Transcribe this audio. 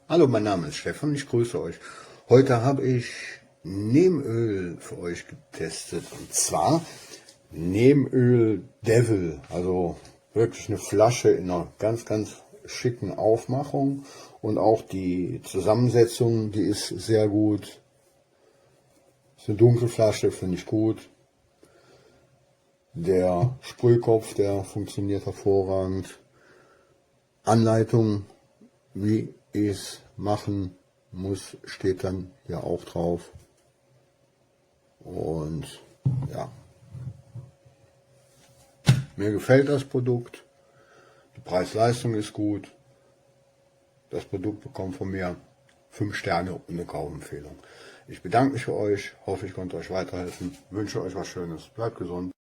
Hallo, mein Name ist Stefan, ich grüße euch. Heute habe ich Neemöl für euch getestet, und zwar Neemöl Devil, also wirklich eine Flasche in einer ganz, ganz schicken Aufmachung, und auch die Zusammensetzung, die ist sehr gut. Ist eine dunkle Flasche, finde ich gut. Der Sprühkopf, der funktioniert hervorragend. Anleitung, wie ich es machen muss, steht dann hier auch drauf. Und ja, mir gefällt das Produkt. Die Preis-Leistung ist gut. Das Produkt bekommt von mir 5 Sterne und eine Kaufempfehlung. Ich bedanke mich für euch, hoffe ich konnte euch weiterhelfen, wünsche euch was Schönes, bleibt gesund.